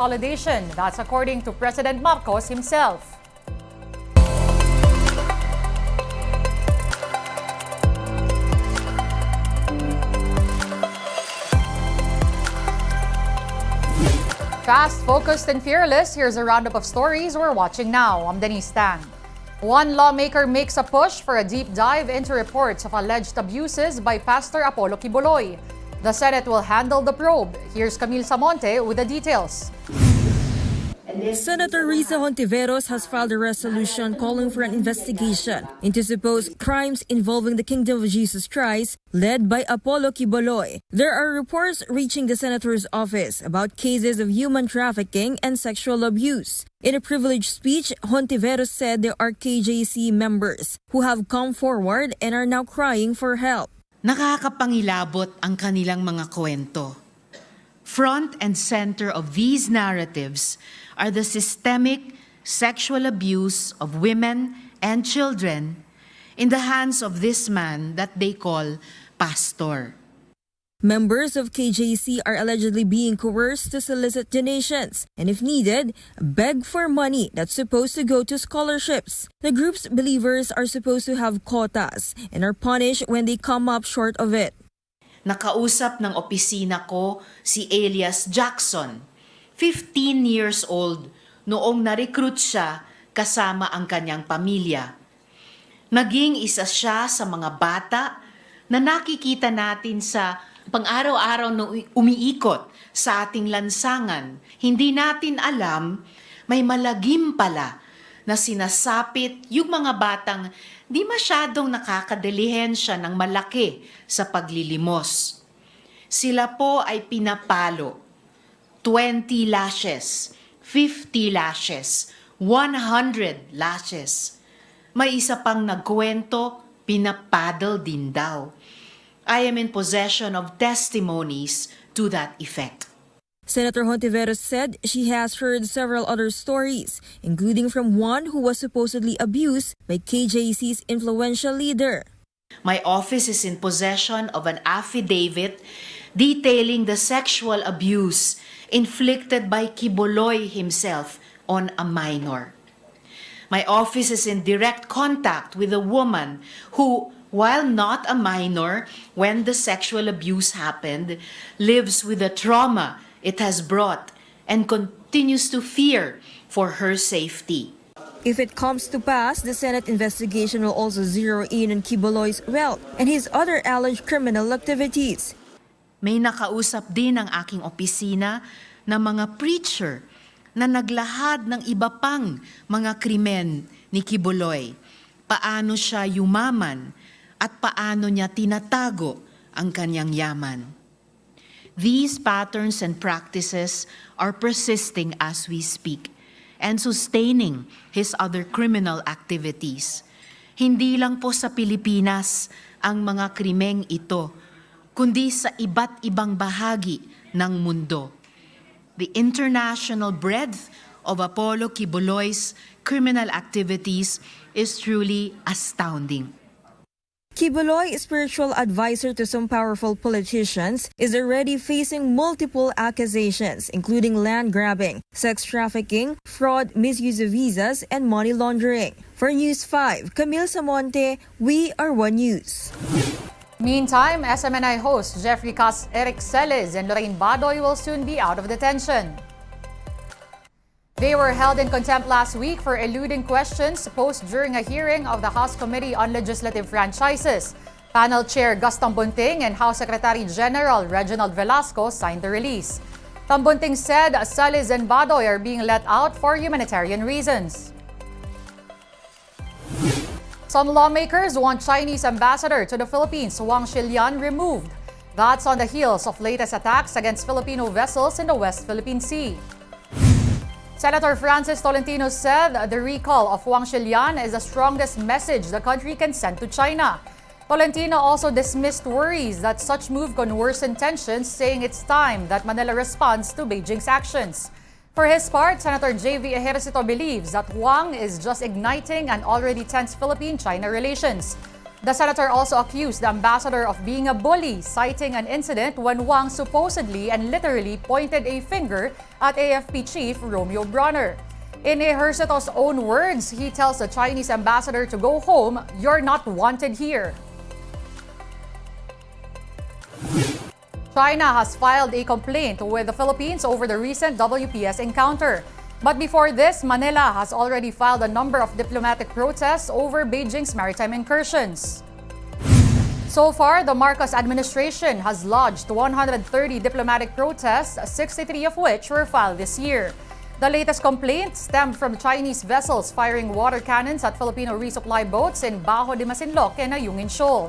consolidation. That's according to President Marcos himself. Fast, focused, and fearless, here's a roundup of stories we're watching now. I'm Denise Tang. One lawmaker makes a push for a deep dive into reports of alleged abuses by Pastor Apollo Quiboloy. The Senate will handle the probe. Here's Camille Samonte with the details. Senator Risa Hontiveros has filed a resolution calling for an investigation into supposed crimes involving the Kingdom of Jesus Christ, led by Apollo Quiboloy. There are reports reaching the senator's office about cases of human trafficking and sexual abuse. In a privileged speech, Hontiveros said there are KJC members who have come forward and are now crying for help. Nakakapangilabot ang kanilang mga kwento. Front and center of these narratives are the systemic sexual abuse of women and children in the hands of this man that they call pastor. Members of KJC are allegedly being coerced to solicit donations and, if needed, beg for money that's supposed to go to scholarships. The group's believers are supposed to have quotas and are punished when they come up short of it. Nakausap ng opisina ko si Elias Jackson, 15 years old, noong na-recruit siya kasama ang kanyang pamilya. Naging isa siya sa mga bata na nakikita natin sa pang-araw-araw na umiikot sa ating lansangan. Hindi natin alam, may malagim pala na sinasapit yung mga batang di masyadong nakakadilihensya ng malaki sa paglilimos. Sila po ay pinapalo. 20 lashes, 50 lashes, 100 lashes. May isa pang nagkwento, pinapaddle din daw. I am in possession of testimonies to that effect. Senator Hontiveros said she has heard several other stories, including from one who was supposedly abused by KJC's influential leader. My office is in possession of an affidavit detailing the sexual abuse inflicted by Quiboloy himself on a minor. My office is in direct contact with a woman who, while not a minor when the sexual abuse happened, lives with the trauma it has brought and continues to fear for her safety. If it comes to pass, the Senate investigation will also zero in on Quiboloy's wealth and his other alleged criminal activities. May nakausap din ang aking opisina na mga preacher na naglahad ng iba pang mga krimen ni Quiboloy. Paano siya yumaman at paano niya tinatago ang kanyang yaman. These patterns and practices are persisting as we speak and sustaining his other criminal activities. Hindi lang po sa Pilipinas ang mga krimeng ito, kundi sa iba't ibang bahagi ng mundo. The international breadth of Apollo Quiboloy's criminal activities is truly astounding. Quiboloy, spiritual advisor to some powerful politicians, is already facing multiple accusations, including land grabbing, sex trafficking, fraud, misuse of visas, and money laundering. For News 5, Camille Samonte, We Are One News. Meantime, SMNI host Jeffrey Cas Eric Celes and Lorraine Badoy will soon be out of detention. They were held in contempt last week for eluding questions posed during a hearing of the House Committee on Legislative Franchises. Panel Chair Gus Tambunting and House Secretary General Reginald Velasco signed the release. Tambunting said Celes and Badoy are being let out for humanitarian reasons. Some lawmakers want Chinese ambassador to the Philippines, Wang Shilian, removed. That's on the heels of latest attacks against Filipino vessels in the West Philippine Sea. Senator Francis Tolentino said the recall of Wang Shilian is the strongest message the country can send to China. Tolentino also dismissed worries that such move can worsen tensions, saying it's time that Manila responds to Beijing's actions. For his part, Senator J.V. Ejercito believes that Wang is just igniting an already tense Philippine-China relations. The senator also accused the ambassador of being a bully, citing an incident when Wang supposedly and literally pointed a finger at AFP chief Romeo Bronner. In Ejercito's own words, he tells the Chinese ambassador to go home, "You're not wanted here." China has filed a complaint with the Philippines over the recent WPS encounter. But before this, Manila has already filed a number of diplomatic protests over Beijing's maritime incursions. So far, the Marcos administration has lodged 130 diplomatic protests, 63 of which were filed this year. The latest complaint stemmed from Chinese vessels firing water cannons at Filipino resupply boats in Bajo de Masinloc and Ayungin Shoal.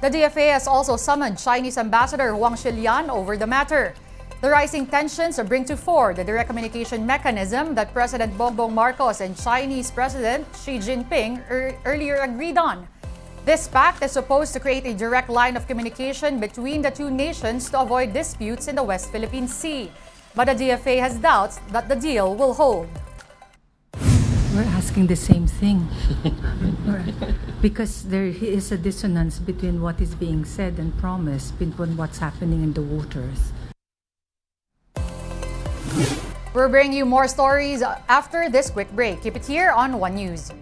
The DFA has also summoned Chinese Ambassador Wang Shilian over the matter. The rising tensions bring to fore the direct communication mechanism that President Bongbong Marcos and Chinese President Xi Jinping earlier agreed on. This pact is supposed to create a direct line of communication between the two nations to avoid disputes in the West Philippine Sea. But the DFA has doubts that the deal will hold. We're asking the same thing. Because there is a dissonance between what is being said and promised between what's happening in the waters. We're bringing you more stories after this quick break. Keep it here on One News.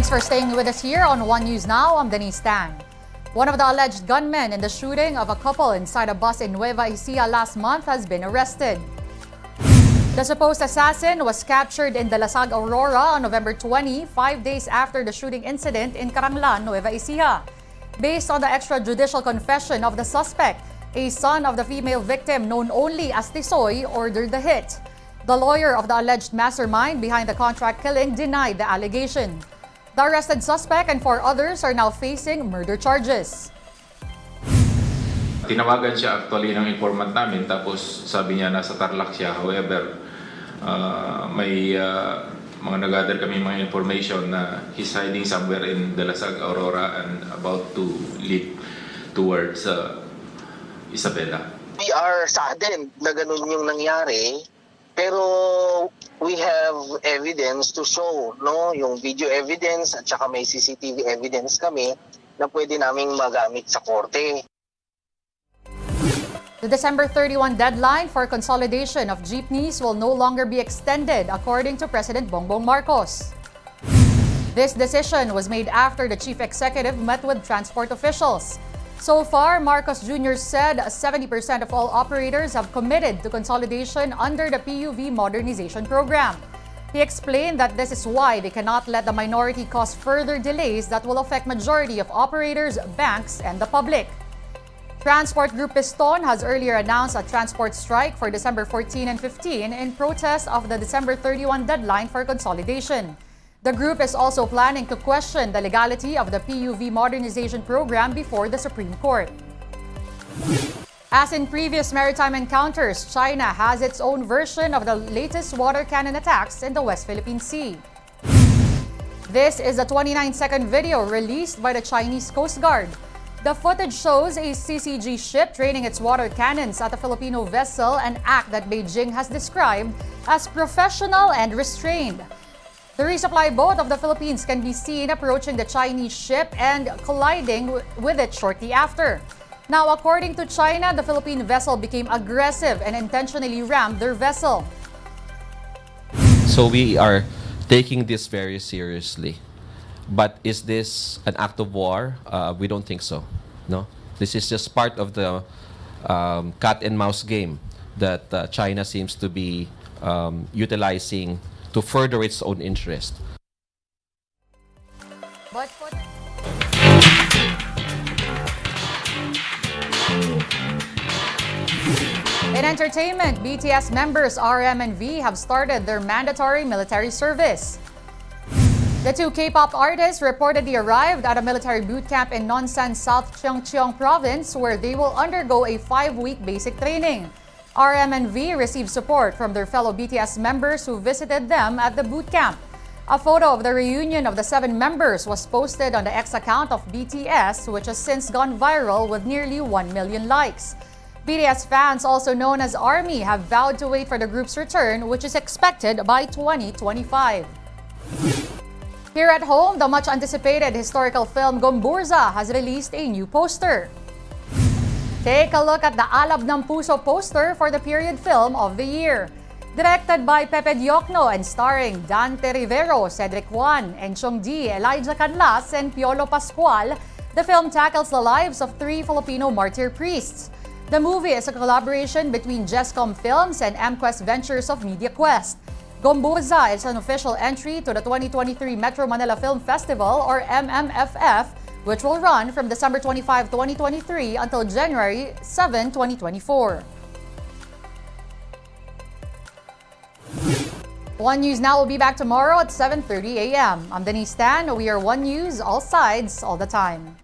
Thanks for staying with us here on One News Now. I'm Denise Tan. One of the alleged gunmen in the shooting of a couple inside a bus in Nueva Ecija last month has been arrested. The supposed assassin was captured in Dalasag, Aurora on November 20, 5 days after the shooting incident in Caranglan, Nueva Ecija. Based on the extrajudicial confession of the suspect, a son of the female victim known only as Tisoy ordered the hit. The lawyer of the alleged mastermind behind the contract killing denied the allegation. The arrested suspect and 4 others are now facing murder charges. Tinawagan siya actually ng informant namin, tapos sabi niya nasa Tarlac siya. However, may mga nag-gather kami mga information na he's hiding somewhere in Dalasag, Aurora and about to lead towards Isabela. We are saddened na ganun yung nangyari, pero we have evidence to show, no? Yung video evidence at saka may CCTV evidence kami na pwede naming magamit sa korte. The December 31 deadline for consolidation of jeepneys will no longer be extended, according to President Bongbong Marcos. This decision was made after the chief executive met with transport officials. So far, Marcos Jr. said 70% of all operators have committed to consolidation under the PUV modernization program. He explained that this is why they cannot let the minority cause further delays that will affect majority of operators, banks, and the public. Transport Group Piston has earlier announced a transport strike for December 14 and 15 in protest of the December 31 deadline for consolidation. The group is also planning to question the legality of the PUV modernization program before the Supreme Court. As in previous maritime encounters, China has its own version of the latest water cannon attacks in the West Philippine Sea. This is a 29-second video released by the Chinese Coast Guard. The footage shows a CCG ship training its water cannons at a Filipino vessel, an act that Beijing has described as professional and restrained. The resupply boat of the Philippines can be seen approaching the Chinese ship and colliding with it shortly after. Now, according to China, the Philippine vessel became aggressive and intentionally rammed their vessel. So we are taking this very seriously. But is this an act of war? We don't think so. No, this is just part of the cat and mouse game that China seems to be utilizing to further its own interest. But in entertainment, BTS members RM and V have started their mandatory military service. The 2 K-pop artists reportedly arrived at a military boot camp in Nonsan, South Cheongcheong Province, where they will undergo a 5-week basic training. RM and V received support from their fellow BTS members who visited them at the boot camp. A photo of the reunion of the 7 members was posted on the X account of BTS, which has since gone viral with nearly 1 million likes. BTS fans, also known as ARMY, have vowed to wait for the group's return, which is expected by 2025. Here at home, the much-anticipated historical film Gomburza has released a new poster. Take a look at the Alab ng Puso poster for the period film of the year. Directed by Pepe Diokno and starring Dante Rivero, Cedric Juan, Enchong D, Elijah Canlas, and Piolo Pascual, the film tackles the lives of 3 Filipino martyr priests. The movie is a collaboration between Jescom Films and MQuest Ventures of MediaQuest. Gomburza is an official entry to the 2023 Metro Manila Film Festival, or MMFF, which will run from December 25, 2023 until January 7, 2024. One News Now will be back tomorrow at 7:30 a.m. I'm Denise Tan. We are One News, all sides, all the time.